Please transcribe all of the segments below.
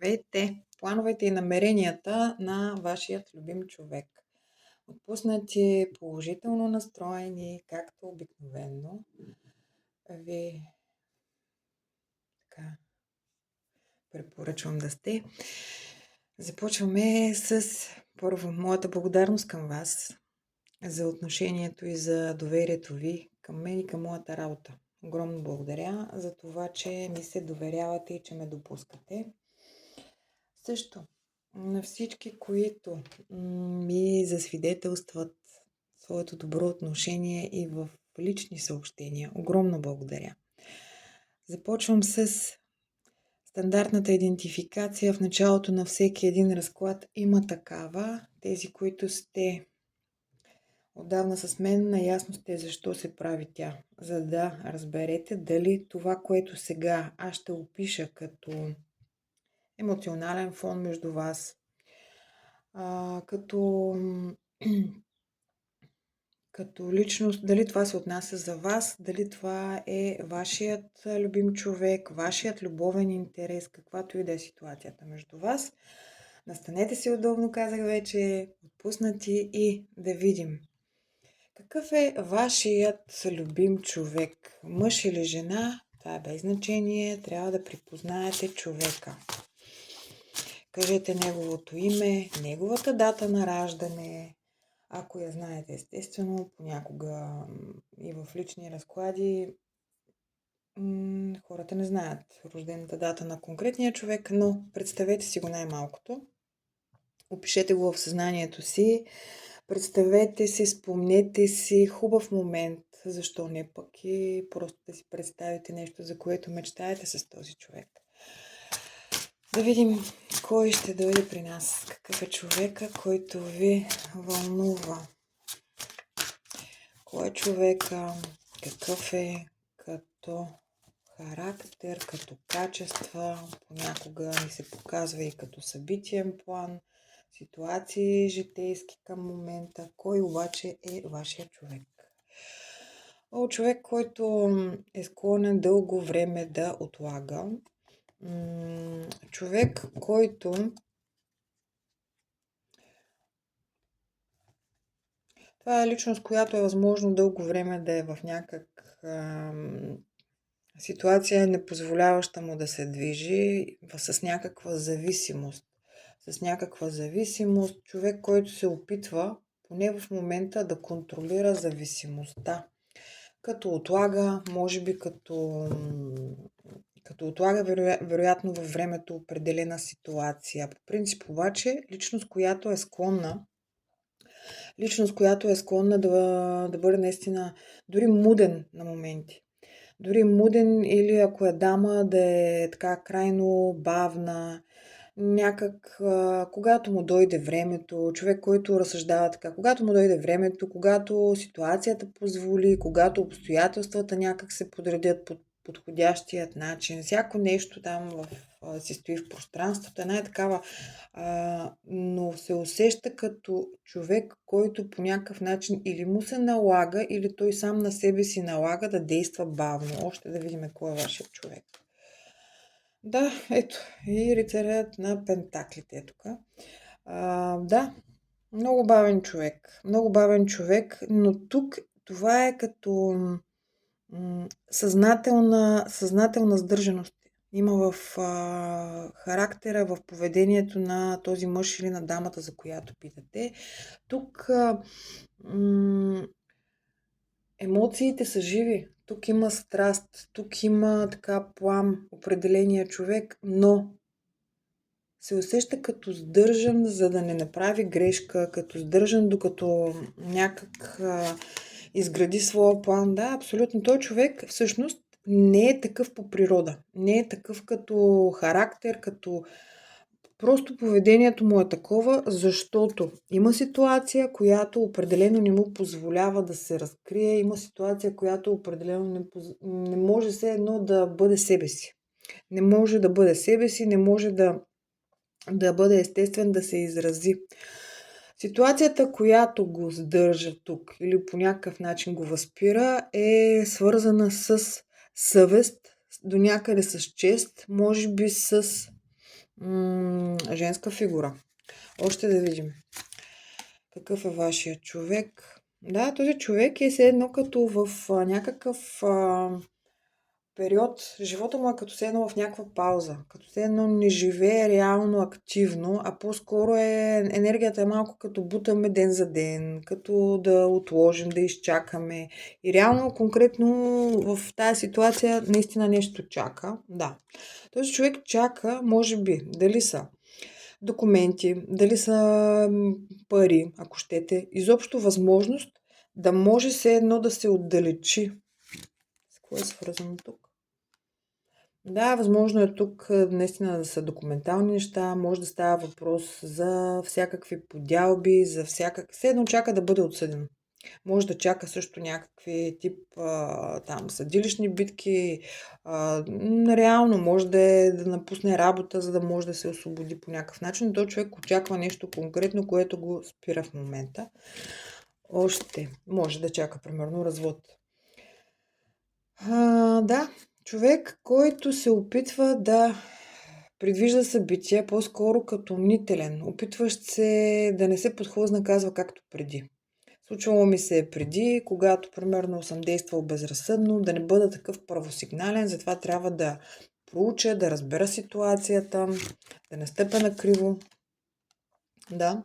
Здравейте! Плановете и намеренията на вашият любим човек. Отпуснати, положително настроени, както обикновено. Ви така препоръчвам да сте. Започваме с първо моята благодарност към вас за отношението и за доверието ви към мен и към моята работа. Огромно благодаря за това, че ми се доверявате и че ме допускате. Също на всички, които ми засвидетелстват своето добро отношение и в лични съобщения. Огромно благодаря. Започвам с стандартната идентификация. В началото на всеки един разклад има такава. Тези, които сте отдавна с мен, наясно сте защо се прави тя. За да разберете дали това, което сега аз ще опиша като емоционален фон между вас, като личност, дали това се отнася за вас, дали това е вашият любим човек, вашият любовен интерес, каквато и да е ситуацията между вас. Настанете си удобно, казах вече, отпуснати и да видим. Какъв е вашият любим човек? Мъж или жена? Това е без значение. Трябва да припознаете човека. Кажете неговото име, неговата дата на раждане. Ако я знаете, естествено, понякога и в лични разклади хората не знаят рождената дата на конкретния човек, но представете си го най-малкото. Опишете го в съзнанието си, представете си, спомнете си хубав момент, защо не пък и просто да си представите нещо, за което мечтаете с този човек. Да видим кой ще дойде при нас, какъв е човека, който ви вълнува. Кой е човека, какъв е като характер, като качества, понякога ни се показва и като събитиен план, ситуации житейски към момента. Кой обаче е вашия човек? Човек, който е склонен дълго време да отлага. Човек, който това е личност, която е възможно дълго време да е в някак ситуация, не позволяваща му да се движи, с някаква зависимост. С някаква зависимост, човек, който се опитва, поне в момента, да контролира зависимостта. Като отлага, може би като отлага вероятно във времето определена ситуация. По принцип обаче, личност, която е склонна да бъде наистина дори муден на моменти. Дори муден или ако е дама, да е така крайно бавна, някак, когато му дойде времето, човек, който разсъждава така, когато му дойде времето, когато ситуацията позволи, когато обстоятелствата някак се подредят по подходящият начин, всяко нещо там си стои в пространството, една е такава, но се усеща като човек, който по някакъв начин или му се налага, или той сам на себе си налага да действа бавно. Още да видим кой е вашия човек. Да, ето, и рицарят на пентаклите е тук. Да, много бавен човек, но тук това е като съзнателна сдържаност. Има в характера, в поведението на този мъж или на дамата, за която питате. Тук емоциите са живи. Тук има страст, тук има така плам, определения човек, но се усеща като сдържан, за да не направи грешка, като сдържан, докато някак изгради своя план. Да, абсолютно. Той човек всъщност не е такъв по природа. Не е такъв като характер, като просто поведението му е такова, защото има ситуация, която определено не му позволява да се разкрие. Има ситуация, която определено не може все едно да бъде себе си. Не може да бъде себе си, не може да бъде естествен, да се изрази. Ситуацията, която го сдържа тук или по някакъв начин го възпира, е свързана с съвест, до някъде с чест, може би с Женска фигура. Още да видим. Какъв е вашия човек? Да, този човек е все едно като в някакъв период. Живота му е като все едно в някаква пауза. Като все едно не живее реално активно, а по-скоро енергията е малко като бутаме ден за ден, като да отложим, да изчакаме. И реално, конкретно в тази ситуация наистина нещо чака. Да. Този човек чака, може би, дали са документи, дали са пари, ако щете, изобщо възможност да може все едно да се отдалечи. С какво е свързано тук? Да, възможно е тук наистина да са документални неща, може да става въпрос за всякакви подялби, за все едно чака да бъде отсъден. Може да чака също някакви тип там съдилищни битки. Реално може да напусне работа, за да може да се освободи по някакъв начин. Той човек очаква нещо конкретно, което го спира в момента. Още може да чака, примерно, развод. Да, човек, който се опитва да предвижда събития по-скоро като мнителен, опитващ се да не се подхлъзна, казва както преди. Случвало ми се преди, когато примерно съм действал безразсъдно, да не бъда такъв първосигнален, затова трябва да проуча, да разбера ситуацията, да не стъпя на криво. Да.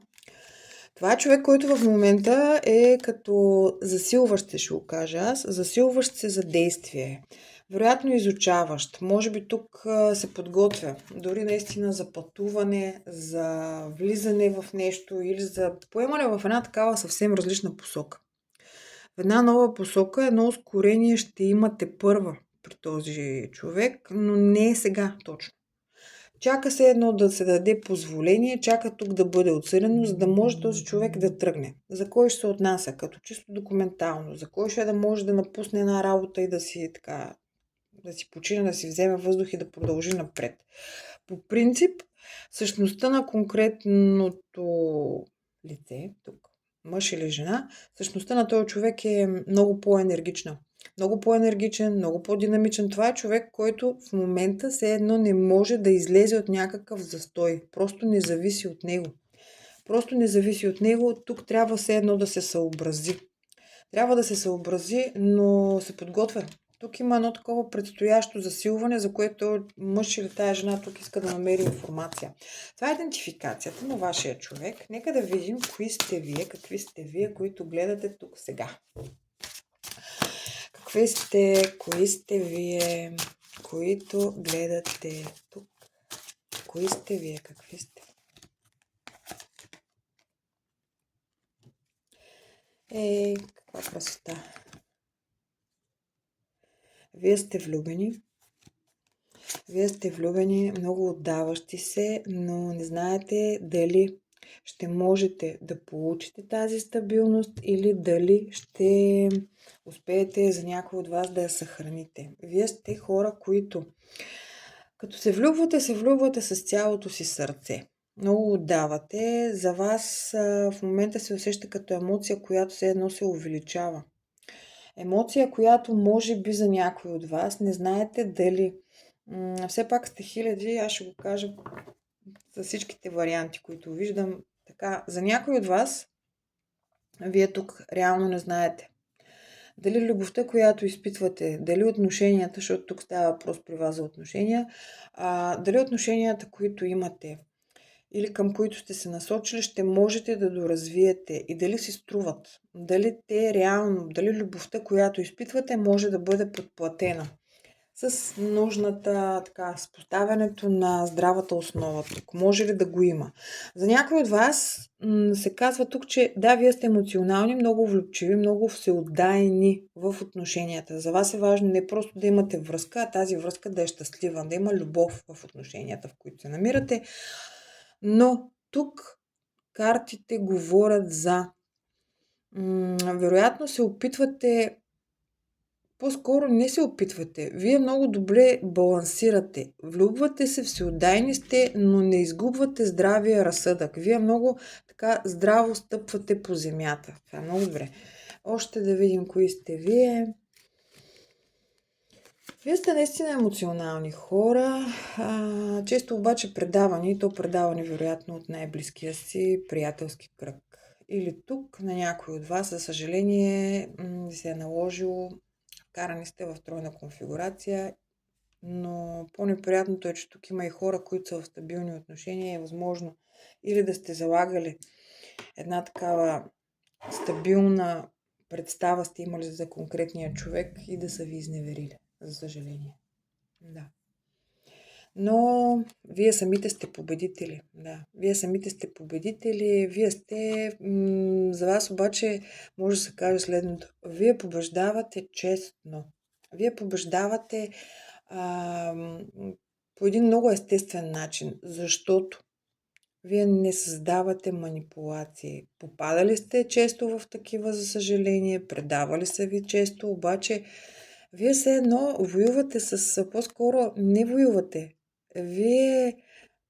Това е човек, който в момента е като засилващ се, ще го кажа аз, засилващ се за действие. Вероятно изучаващ. Може би тук се подготвя. Дори наистина за пътуване, за влизане в нещо или за поемане в една такава съвсем различна посока. В една нова посока, едно ускорение ще имате първа при този човек, но не е сега точно. Чака се едно да се даде позволение, чака тук да бъде отсъдено, за да може този човек да тръгне. За кой ще се отнася? Като чисто документално. За кой ще да може да напусне една работа и да си така, да си почине, да си вземе въздух и да продължи напред. По принцип, същността на конкретното лице, тук, мъж или жена, същността на този човек е много по-енергична. Много по-енергичен, много по-динамичен. Това е човек, който в момента все едно не може да излезе от някакъв застой. Просто не зависи от него. Просто не зависи от него. Тук трябва все едно да се съобрази. Трябва да се съобрази, но се подготвя. Тук има едно такова предстоящо засилване, за което мъж или тая жена тук иска да намери информация. Това е идентификацията на вашия човек. Нека да видим кои сте вие, какви сте вие, които гледате тук сега. Кои сте вие, които гледате тук? Кои сте вие, какви сте? Каква красота! Вие сте влюбени. Вие сте влюбени, много отдаващи се, но не знаете дали ще можете да получите тази стабилност или дали ще успеете за някой от вас да я съхраните. Вие сте хора, които като се влюбвате с цялото си сърце. Много отдавате. За вас в момента се усеща като емоция, която все едно се увеличава. Емоция, която може би за някой от вас не знаете дали. Все пак сте хиляди, аз ще го кажа за всичките варианти, които виждам. Така, за някой от вас, вие тук реално не знаете. Дали любовта, която изпитвате, дали отношенията, защото тук става въпрос при вас за отношения, дали отношенията, които имате или към които сте се насочили, ще можете да доразвиете и дали си струват. Дали те реално, дали любовта, която изпитвате, може да бъде подплатена с нужната, с поставянето на здравата основа тук. Може ли да го има? За някой от вас се казва тук, че да, вие сте емоционални, много влюбчиви, много всеотдайни в отношенията. За вас е важно не просто да имате връзка, а тази връзка да е щастлива, да има любов в отношенията, в които се намирате. Но тук картите говорят за вероятно се опитвате, по-скоро не се опитвате. Вие много добре балансирате. Влюбвате се, всеотдайни сте, но не изгубвате здравия разсъдък. Вие много така здраво стъпвате по земята. Това е много добре. Още да видим кои сте вие. Вие сте наистина емоционални хора, често обаче предавани, и то предавани вероятно от най-близкия си приятелски кръг. Или тук на някой от вас, за съжаление, се е наложило, вкарани сте в тройна конфигурация, но по-неприятното е, че тук има и хора, които са в стабилни отношения и е възможно или да сте залагали една такава стабилна представа сте имали за конкретния човек и да са ви изневерили, за съжаление. Да. Но вие самите сте победители. Да. Вие самите сте победители. Вие сте... за вас обаче може да се каже следното. Вие побеждавате честно. Вие побеждавате по един много естествен начин, защото вие не създавате манипулации. Попадали сте често в такива, за съжаление, предавали са ви често, обаче вие все едно воювате с... По-скоро не воювате. Вие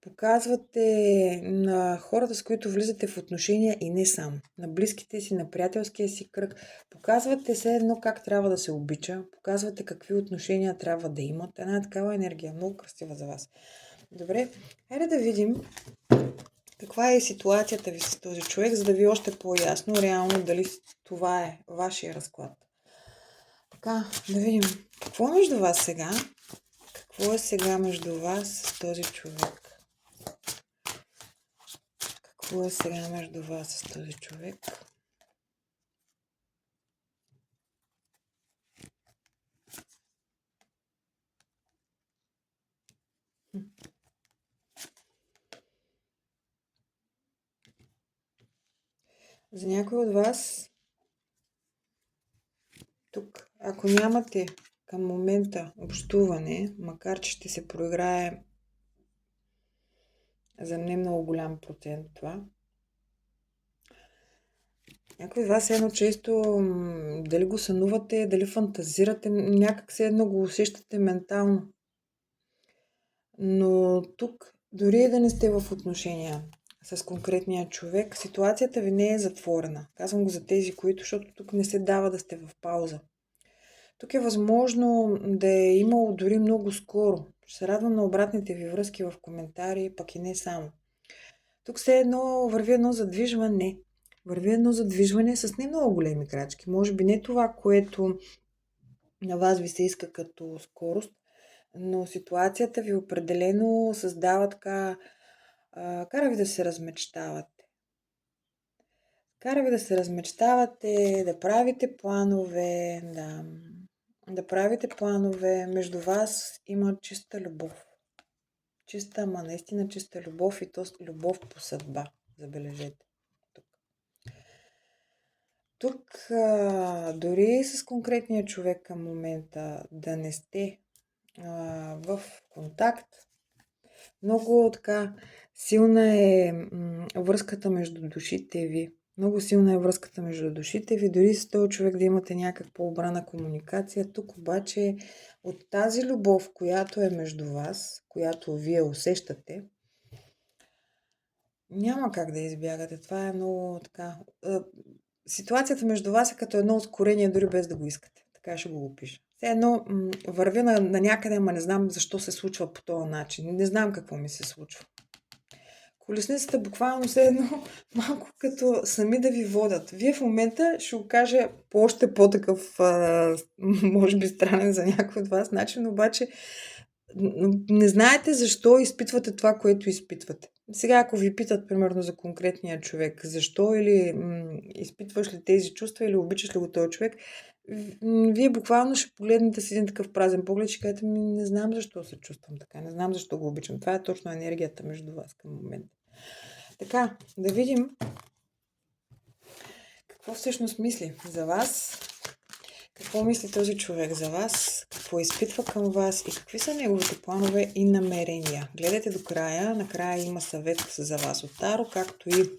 показвате на хората, с които влизате в отношения и не само. На близките си, на приятелския си кръг. Показвате все едно как трябва да се обича. Показвате какви отношения трябва да имат. Една такава енергия. Много красива за вас. Добре, хайде да видим каква е ситуацията ви с този човек, за да ви е още по-ясно реално дали това е вашия разклад. Така, да видим. Какво е между вас сега? Какво е сега между вас с този човек? Какво е сега между вас с този човек? За някой от вас тук, ако нямате към момента общуване, макар че ще се проиграе за не много голям процент това, някой от вас едно често, дали го сънувате, дали фантазирате, някак се едно го усещате ментално. Но тук, дори и да не сте в отношения с конкретния човек, ситуацията ви не е затворена. Казвам го за тези, които, защото тук не се дава да сте в пауза. Тук е възможно да е имало дори много скоро. Ще се радвам на обратните ви връзки в коментари, пък и не само. Тук все едно върви едно задвижване. Върви едно задвижване с не много големи крачки. Може би не това, което на вас ви се иска като скорост, но ситуацията ви определено създава така, кара ви да се размечтавате. Кара ви да се размечтавате, да правите планове, да правите планове. Между вас има чиста любов. Чиста, ама наистина чиста любов и то любов по съдба. Забележете. Тук дори с конкретния човек към момента да не сте в контакт, много така силна е връзката между душите ви. Много силна е връзката между душите ви. Дори с този човек да имате някаква по-обрана комуникация. Тук обаче от тази любов, която е между вас, която вие усещате, няма как да избягате. Това е много така... Ситуацията между вас е като едно ускорение, дори без да го искате. Така ще го опиша. Все едно вървя на някъде, ама не знам защо се случва по този начин. Не знам какво ми се случва. Колесницата буквално все едно малко като сами да ви водят. Вие в момента ще го кажа по още по-такъв, може би странен за някой от вас начин, обаче не знаете защо изпитвате това, което изпитвате. Сега, ако ви питат, примерно, за конкретния човек, защо или изпитваш ли тези чувства или обичаш ли го този човек, вие буквално ще погледнете с един такъв празен поглед и ще кажете, не знам защо се чувствам така, не знам защо го обичам. Това е точно енергията между вас към момента. Така, да видим какво всъщност мисли за вас. Какво мисли този човек за вас? Какво изпитва към вас? И какви са неговите планове и намерения? Гледайте до края. Накрая има съвет за вас от Таро, както и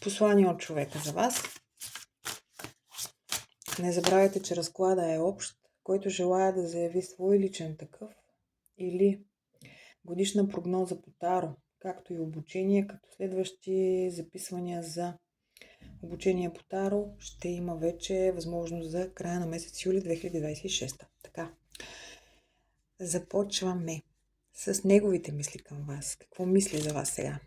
послание от човека за вас. Не забравяйте, че разклада е общ. Който желая да заяви свой личен такъв или годишна прогноза по Таро, както и обучение, като следващи записвания за обучение по Таро ще има вече възможност за края на месец юли 2026. Така. Започваме с неговите мисли към вас. Какво мисли за вас сега?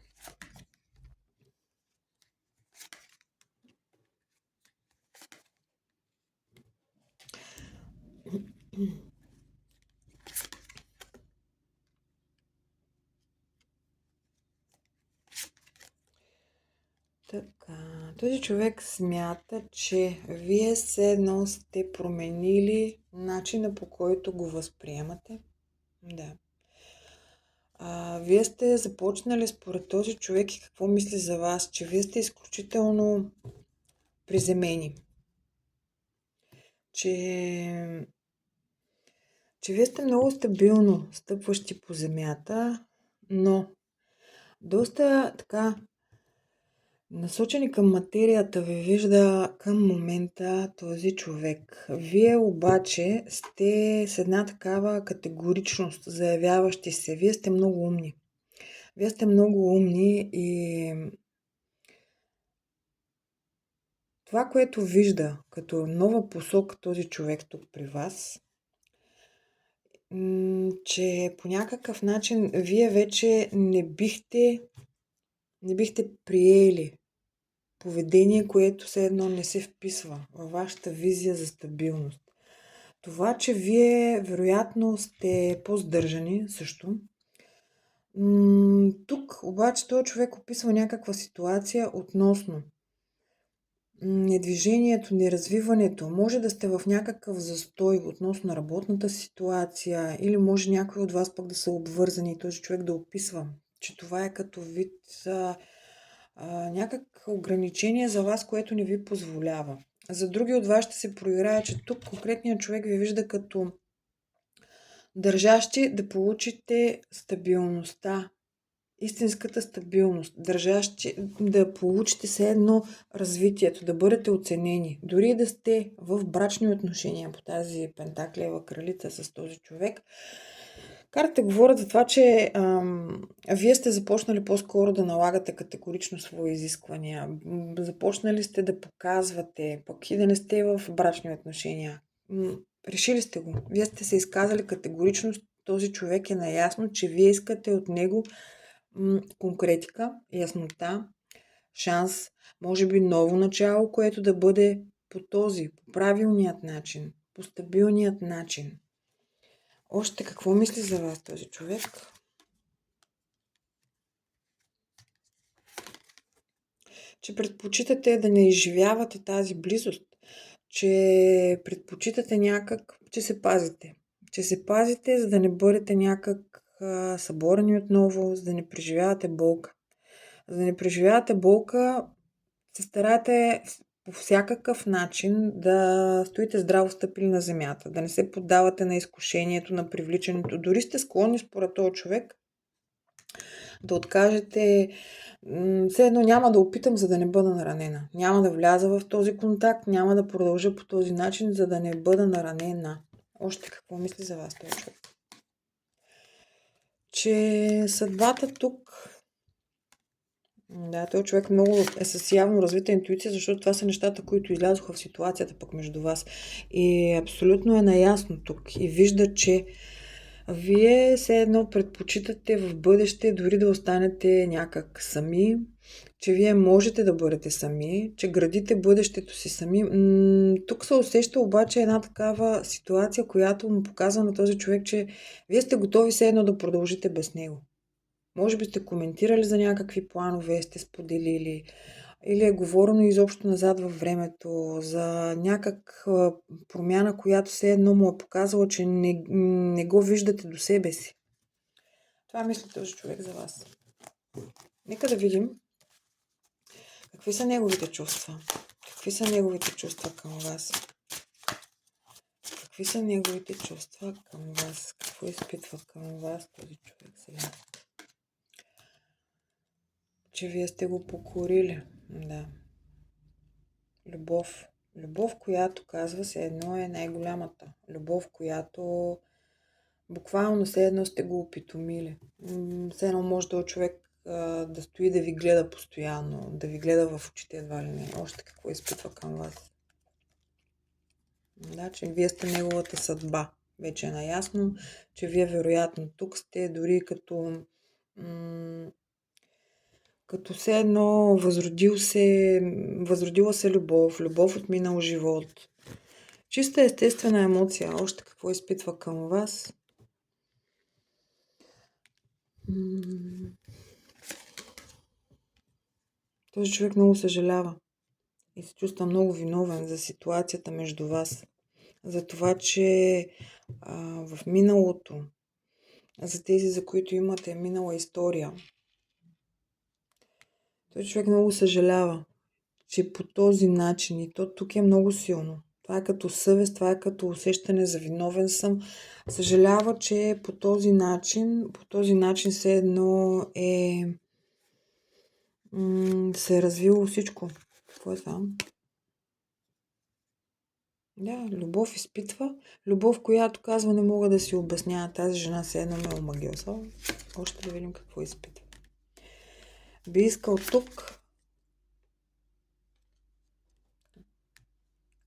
Така, този човек смята, че вие все едно сте променили начина, по който го възприемате. Да. Вие сте започнали според този човек и какво мисли за вас, че вие сте изключително приземени. Че вие сте много стабилно стъпващи по земята, но доста така насочени към материята ви вижда към момента този човек. Вие обаче сте с една такава категоричност, заявяващи се. Вие сте много умни. Вие сте много умни и това, което вижда като нова посока този човек тук при вас, че по някакъв начин вие вече не бихте приели поведение, което все едно не се вписва във вашата визия за стабилност. Това, че вие вероятно сте по-здържани също. Тук обаче този човек описва някаква ситуация относно недвижението, неразвиването. Може да сте в някакъв застой относно работната ситуация или може някой от вас пък да са обвързани и този човек да описва, че това е като вид някакво ограничение за вас, което не ви позволява. За други от вас ще се проиграе, че тук конкретният човек ви вижда като държащи да получите стабилността, истинската стабилност, държащи да получите все едно развитието, да бъдете оценени. Дори да сте в брачни отношения по тази пентаклева кралица с този човек, картите говорят за това, че вие сте започнали по-скоро да налагате категорично свои изисквания. Започнали сте да показвате, пък и да не сте в брачни отношения. Решили сте го. Вие сте се изказали категорично. Този човек е наясно, че вие искате от него конкретика, яснота, шанс, може би ново начало, което да бъде по правилният начин, по стабилният начин. Още какво мисли за вас този човек? Че предпочитате да не изживявате тази близост, че предпочитате някак, че се пазите. Че се пазите, за да не бъдете някак съборени отново, за да не преживявате болка. За да не преживявате болка, се старате по всякакъв начин да стоите здраво стъпили на земята, да не се поддавате на изкушението, на привличането. Дори сте склонни според този човек да откажете. Все едно няма да опитам, за да не бъда наранена. Няма да вляза в този контакт, няма да продължа по този начин, за да не бъда наранена. Още какво мисли за вас този човек? Че съдбата тук... Да, този човек много е с явно развита интуиция, защото това са нещата, които излязоха в ситуацията пък между вас. И абсолютно е наясно тук. И вижда, че вие все едно предпочитате в бъдеще дори да останете някак сами, че вие можете да бъдете сами, че градите бъдещето си сами. Тук се усеща обаче една такава ситуация, която му показва на този човек, че вие сте готови все едно да продължите без него. Може би сте коментирали за някакви планове, сте споделили, или е говорено изобщо назад във времето за някаква промяна, която все едно му е показала, че не го виждате до себе си. Това мисли този човек за вас. Нека да видим какви са неговите чувства. Какви са неговите чувства към вас? Какви са неговите чувства към вас? Какво изпитва към вас този човек сега? Че вие сте го покорили. Да. Любов. Любов, която казва се едно е най-голямата. Любов, която буквално все едно сте го опитомили. Все едно може този човек да стои да ви гледа постоянно, да ви гледа в очите едва ли не. Още какво изпитва към вас. Да, че вие сте неговата съдба. вече е наясно, че вие вероятно тук сте дори като все едно възродила се любов от минал живот. Чиста естествена емоция. Още какво изпитва към вас? Този човек много съжалява и се чувства много виновен за ситуацията между вас. За това, че в миналото, за тези, за които имате минала история, този човек много съжалява, че по този начин, и то тук е много силно. Това е като съвест, това е като усещане за виновен съм. Съжалява, че по този начин все едно се е развило всичко. Какво е това? Да, любов изпитва. Любов, която казва, не мога да си обяснява. Тази жена все едно ме омагьосала. Още да видим какво изпитва. Би искал тук.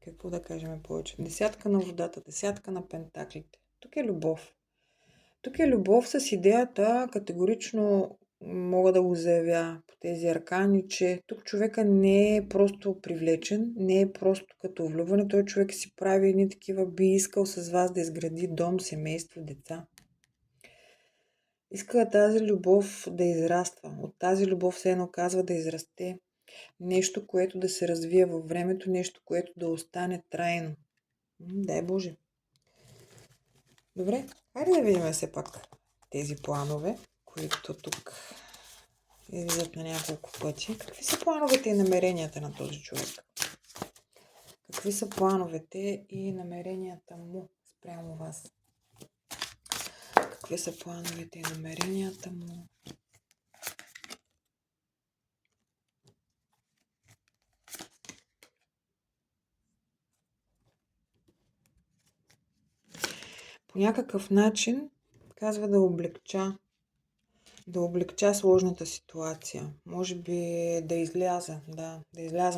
Какво да кажем повече? Десятка на водата, десятка на пентаклите. Тук е любов. Тук е любов с идеята, категорично мога да го заявя по тези аркани, че тук човека не е просто привлечен, не е просто като влюбване. Той човек си прави едни такива, би искал с вас да изгради дом, семейство, деца. Иска тази любов да израства. От тази любов все едно казва да израсте нещо, което да се развие във времето, нещо, което да остане трайно. Дай Боже. Добре, хайде да видим все пак тези планове, които тук излизат на няколко пъти. Какви са плановете и намеренията на този човек? Какви са плановете и намеренията му спрямо вас? Какви са плановете и намеренията му? По някакъв начин казва да облегча сложната ситуация. Може би да изляза,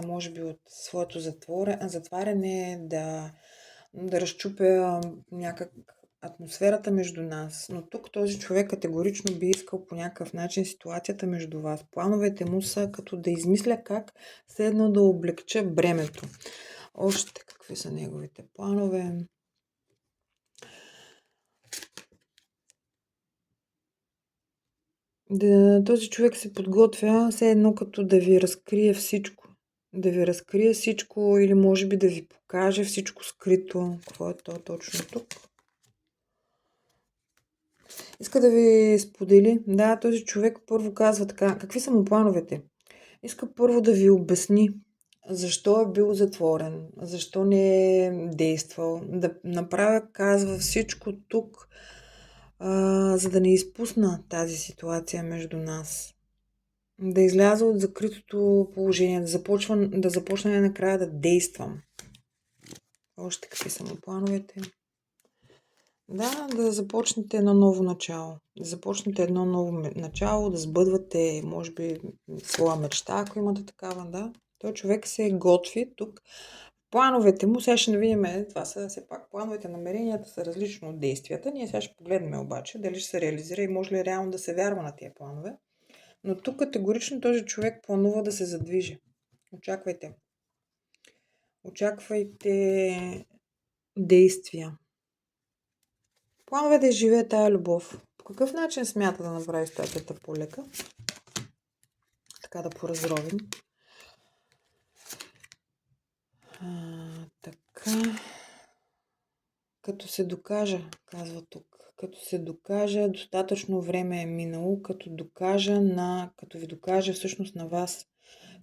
може би от своето затваряне, да разчупя някак атмосферата между нас. Но тук този човек категорично би искал по някакъв начин ситуацията между вас. Плановете му са като да измисля как все едно да облегча бремето. Още какви са неговите планове? Този човек се подготвя все едно като да ви разкрие всичко. Да ви разкрие всичко или може би да ви покаже всичко скрито. Какво е то точно тук? Иска да ви сподели. Да, този човек първо казва така. Какви са му плановете? Иска първо да ви обясни защо е бил затворен, защо не е действал. Да направя, казва всичко тук, за да не изпусна тази ситуация между нас. Да изляза от закритото положение, да започна накрая да действам. Още какви са му плановете? Да започнете едно ново начало. Да започнете едно ново начало, да сбъдвате, може би, своя мечта, ако имате такава, да. Той човек се готви тук. Плановете му, сега ще видим, това са все пак плановете, намеренията са различно от действията. Ние сега ще погледнем обаче, дали ще се реализира и може ли реално да се вярва на тия планове. Но тук категорично този човек планува да се задвижи. Очаквайте. Очаквайте действия. Планове да изживее тая любов. По какъв начин смята да направи ситуацията по-лека? Така да поразровим. Така. Като се докажа, казва тук. Като се докажа, достатъчно време е минало, като ви докажа всъщност на вас,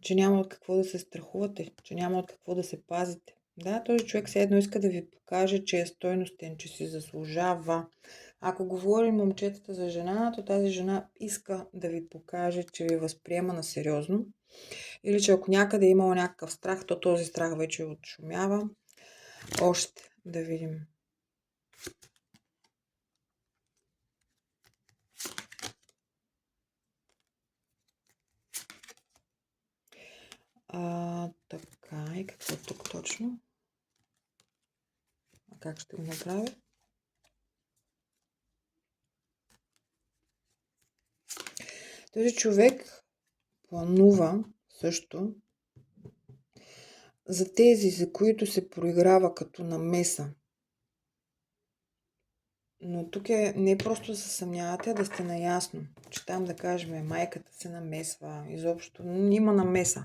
че няма от какво да се страхувате, че няма от какво да се пазите. Да, този човек все едно иска да ви покаже, че е стойностен, че си заслужава. Ако говорим момчетата за жена, то тази жена иска да ви покаже, че ви възприема на сериозно. Или че ако някъде е имала някакъв страх, то този страх вече отшумява. Още да видим. Така, и какво тук точно? Как ще го направя? Този човек планува също за тези, за които се проиграва като намеса. Но тук не просто да се съмнявате, а да сте наясно, че там, да кажем, майката се намесва, изобщо има намеса.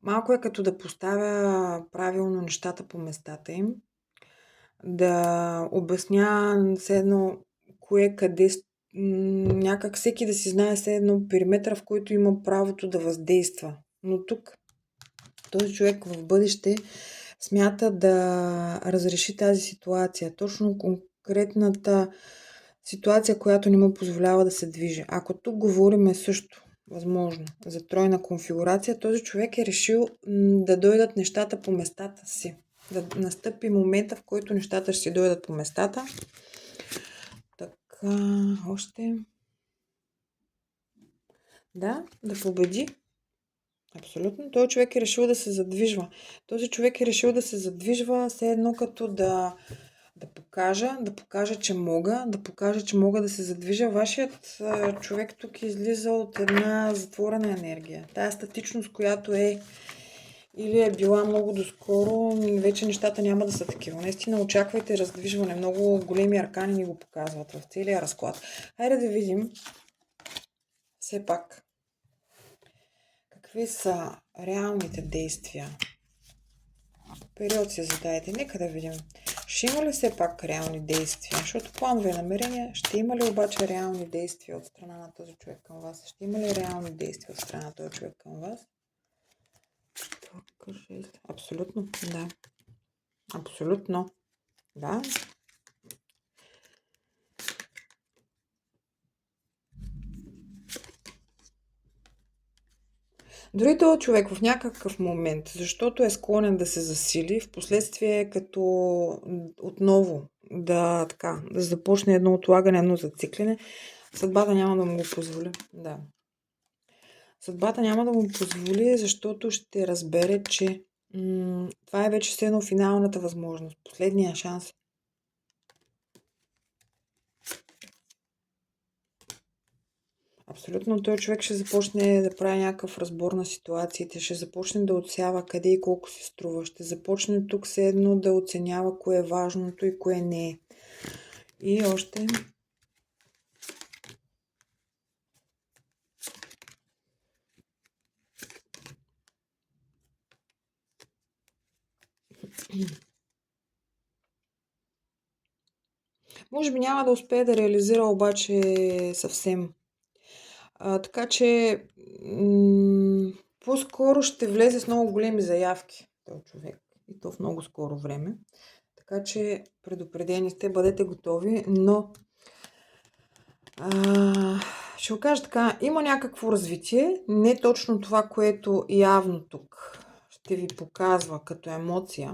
Малко е като да поставя правилно нещата по местата им, да обясня все едно кое къде, някак всеки да си знае все едно периметъра, в който има правото да въздейства. Но тук този човек в бъдеще смята да разреши тази ситуация. Точно конкретната ситуация, която не му позволява да се движи. Ако тук говорим също, възможно, за тройна конфигурация, този човек е решил да дойдат нещата по местата си. Да настъпи момента, в който нещата ще си дойдат по местата. Така, още. Да победи. Абсолютно. Този човек е решил да се задвижва. Този човек е решил да се задвижва все едно като да покажа, че мога да се задвижа. Вашият човек тук излиза от една затворена енергия. Тая статичност, която е или е била много доскоро, вече нещата няма да са такива. Наистина очаквайте раздвижване. Много големи аркани ни го показват в целия разклад. Хайде да видим все пак какви са реалните действия. Период си задайте. Нека да видим. Ще има ли все пак реални действия? Защото планове и намерения, ще има ли обаче реални действия от страна на този човек към вас? Ще има ли реални действия от страна на този човек към вас? Абсолютно, да. Абсолютно, да. Дори този човек в някакъв момент, защото е склонен да се засили, в последствие като отново да започне едно отлагане, едно зациклене, съдбата няма да му го позволи. Да. Съдбата няма да му позволи, защото ще разбере, че това е вече все едно финалната възможност, последния шанс. Абсолютно, той човек ще започне да прави някакъв разбор на ситуациите, ще започне да отсява къде и колко се струва, ще започне тук все едно да оценява кое е важното и кое не е. И още... Може би няма да успее да реализира обаче съвсем. Така че по-скоро ще влезе с много големи заявки този човек. И то в много скоро време. Така че предупредени сте, бъдете готови, но ще го кажа така, има някакво развитие, не точно това, което явно тук ще ви показва като емоция.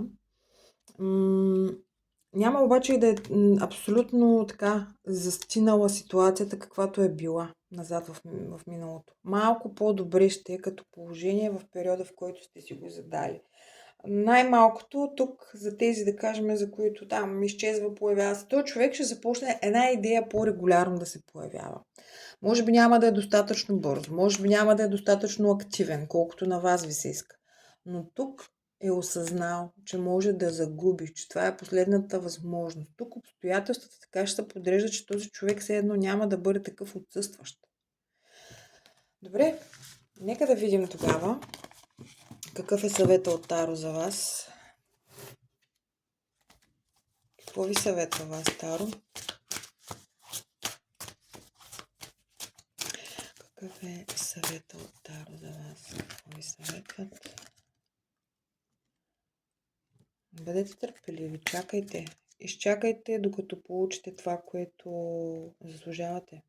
Няма обаче и да е абсолютно така застинала ситуацията, каквато е била назад в миналото. Малко по-добре ще е като положение в периода, в който сте си го задали. Най-малкото тук за тези, да кажем, за които там изчезва, появява се, този човек ще започне една идея по-регулярно да се появява. Може би няма да е достатъчно бързо, може би няма да е достатъчно активен, колкото на вас ви се иска. Но тук е осъзнал, че може да загуби, че това е последната възможност. Тук обстоятелствата така ще се подреждат, че този човек все едно няма да бъде такъв отсъстващ. Добре, нека да видим тогава какъв е съвета от Таро за вас. Какво ви съветва вас, Таро? Какъв е съвета от Таро за вас? Какво ви съветват? Бъдете търпеливи, чакайте. Изчакайте, докато получите това, което заслужавате.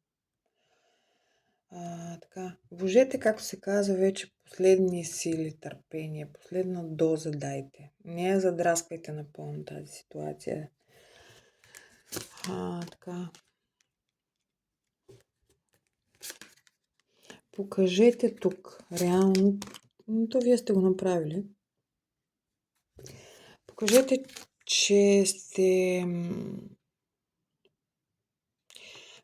Вложете, както се казва, вече последни сили, търпение, последна доза дайте. Не я задраскайте напълно тази ситуация. Покажете тук, реално, то вие сте го направили. Покажете, че сте...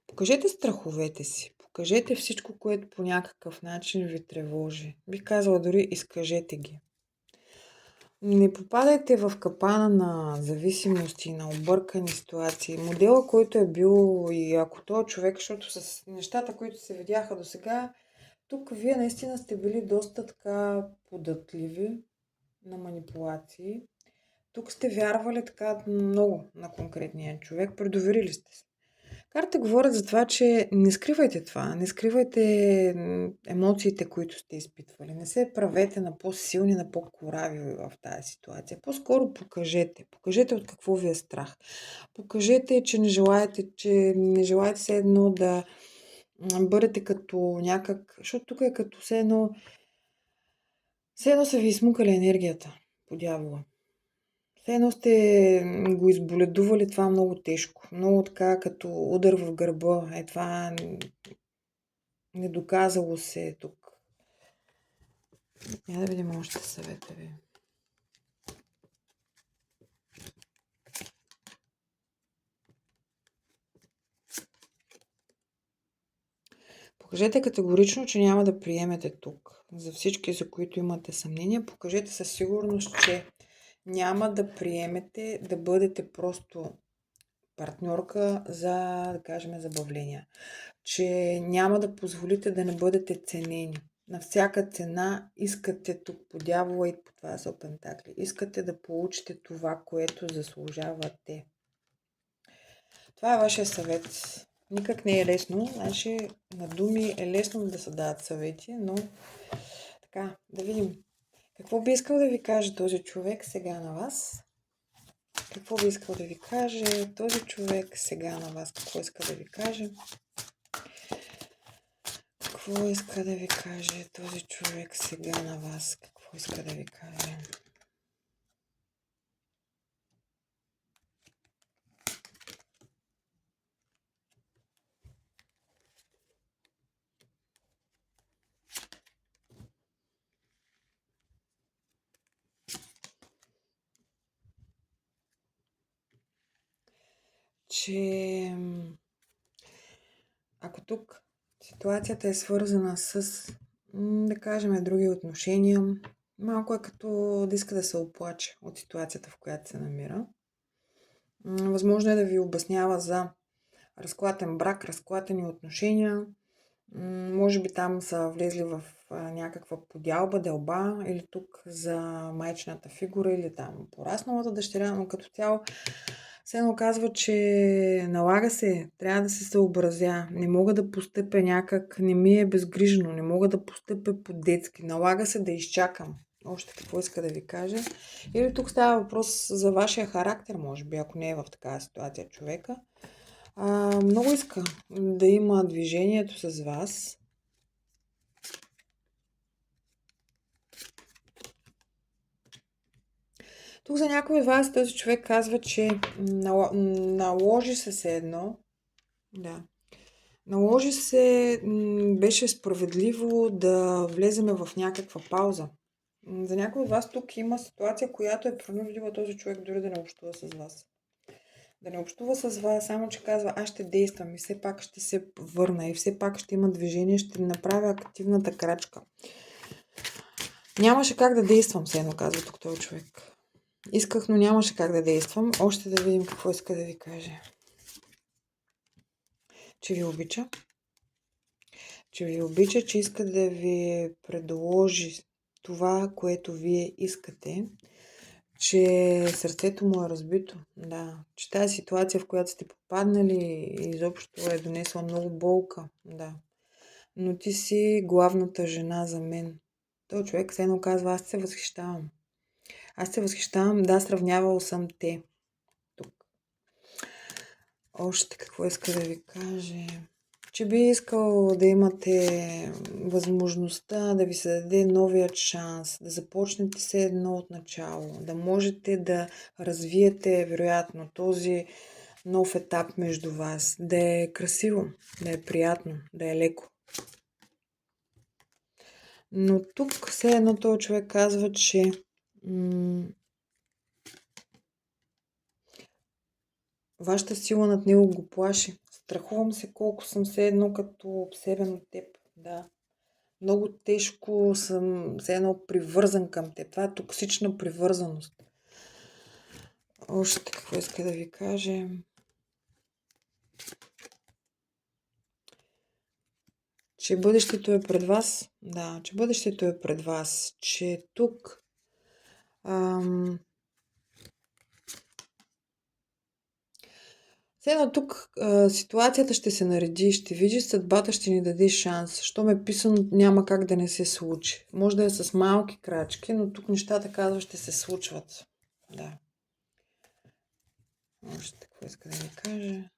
Покажете страховете си. Покажете всичко, което по някакъв начин ви тревожи. Бих казала дори изкажете ги. Не попадайте в капана на зависимости, на объркани ситуации. Модела, който е бил и ако този човек, защото с нещата, които се видяха до сега, тук вие наистина сте били доста така податливи на манипулации. Тук сте вярвали така много на конкретния човек, предоверили сте се. Карта говорят за това, че не скривайте това, не скривайте емоциите, които сте изпитвали. Не се правете на по-силни, на по-корави в тази ситуация. По-скоро покажете. Покажете от какво ви е страх. Покажете, че не желаете все едно да бъдете като някак... Защото тук е като все едно са ви измукали енергията по дявола. Все едно сте го изболедували това много тежко. Много така, като удар в гърба. Това недоказало се тук. Я да видим още съвета ви. Покажете категорично, че няма да приемете тук. За всички, за които имате съмнения, покажете със сигурност, че няма да приемете да бъдете просто партньорка за, да кажем, забавления. Че няма да позволите да не бъдете ценени. На всяка цена искате тук по дявола и по това са пентакли. Искате да получите това, което заслужавате. Това е вашия съвет. Никак не е лесно. Значи на думи е лесно да се дават съвети, но така, да видим. Какво би искал да ви каже този човек сега на вас? Какво би искал да ви каже този човек сега на вас? Какво иска да ви каже? Какво иска да ви каже този човек сега на вас? Какво иска да ви каже? Че ако тук ситуацията е свързана с, да кажем, други отношения, малко е като да иска да се оплаче от ситуацията, в която се намира. Възможно е да ви обяснява за разклатен брак, разклатени отношения. Може би там са влезли в някаква подялба, делба или тук за майчината фигура или там порасналата дъщеря, но като цяло се оказва, че налага се, трябва да се съобразя. Не мога да постъпя някак, не ми е безгрижно, не мога да постъпя по-детски. Налага се да изчакам. Още какво иска да ви кажа. Или тук става въпрос за вашия характер, може би, ако не е в такава ситуация човека. Много иска да има движението с вас. Тук за някой от вас този човек казва, че наложи се едно. Да. Наложи се, беше справедливо да влеземе в някаква пауза. За някой от вас тук има ситуация, която е принудила този човек дори да не общува с вас. Да не общува с вас, само че казва, аз ще действам и все пак ще се върна и все пак ще има движение, ще направя активната крачка. Нямаше как да действам, все едно казва тук този човек. Исках, но нямаше как да действам. Още да видим какво иска да ви каже. Че ви обича. Че ви обича, че иска да ви предложи това, което вие искате. Че сърцето му е разбито. Да. Че тази ситуация, в която сте попаднали, изобщо е донесла много болка. Да. Но ти си главната жена за мен. Той човек все едно казва, аз се възхищавам. Аз се възхищавам, да, сравнявал съм те. Тук. Още какво иска да ви каже? Че би искал да имате възможността да ви се даде новият шанс, да започнете се едно от начало, да можете да развиете, вероятно, този нов етап между вас, да е красиво, да е приятно, да е леко. Но тук все едно този човек казва, че вашата сила над него го плаши. Страхувам се колко съм все едно като обсебен от теб. Да. Много тежко съм все едно привързан към теб. Това е токсична привързаност. Още какво иска да ви кажа? Че бъдещето е пред вас. Да, че бъдещето е пред вас. Че тук все едно тук ситуацията ще се нареди, ще видиш, съдбата ще ни даде шанс. Щом е писано, няма как да не се случи. Може да е с малки крачки, но тук нещата, казва, ще се случват. Да. Още какво иска да ви кажа?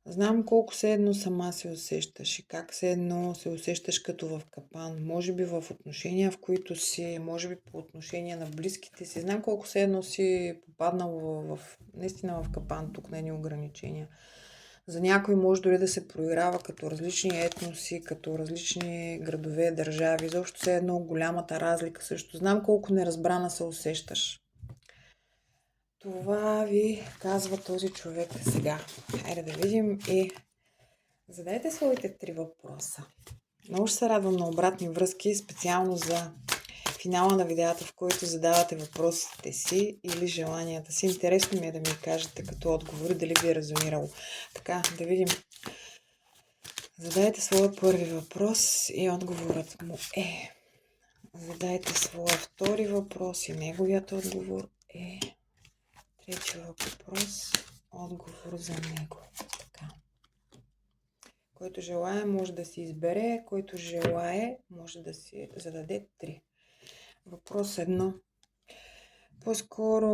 Знам колко все едно сама се усещаш и как все едно се усещаш като в капан. Може би в отношения, в които си, може би по отношение на близките си. Знам колко все едно си попаднал наистина в капан, тук на едни ограничения. За някой може дори да се проиграва като различни етноси, като различни градове, държави. Защо все едно голямата разлика също. Знам колко неразбрана се усещаш. Това ви казва този човек сега. Хайде да видим и задайте своите 3 въпроса. Много ще се радвам на обратни връзки, специално за финала на видеята, в който задавате въпросите си или желанията си. Интересно ми е да ми кажете като отговори, дали ви е резонирало. Така, да видим. Задайте своя първи въпрос и отговорът му е. Задайте своя втори въпрос и неговият отговор е. Трети въпрос, отговор за него. Така. Който желае, може да си избере, който желае, може да си зададе 3. Въпрос 1. По-скоро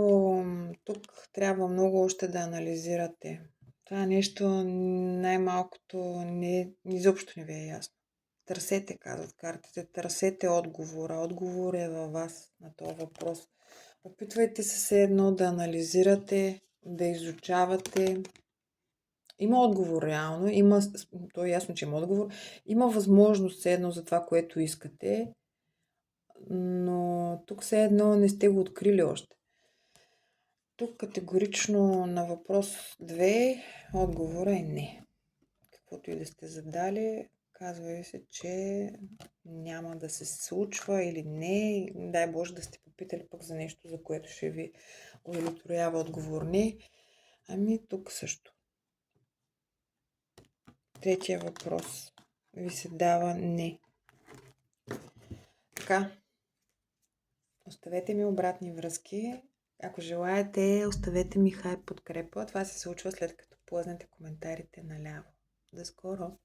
тук трябва много още да анализирате. Това нещо най-малкото изобщо не ви е ясно. Търсете, казват картите, търсете отговора. Отговор е във вас на този въпрос. Опитвайте се все едно да анализирате, да изучавате. Има отговор реално, то е ясно, че има отговор. Има възможност все едно за това, което искате, но тук все едно не сте го открили още. Тук категорично на въпрос 2 отговора е не. Каквото и да сте задали, казва ви се, че няма да се случва или не. Дай Боже да сте попитали пък за нещо, за което ще ви удовлетворява отговор не. Ами тук също. Третия въпрос ви се дава не. Така. Оставете ми обратни връзки. Ако желаете, оставете ми хайп подкрепа. Това се случва след като плъзнете коментарите наляво. До скоро!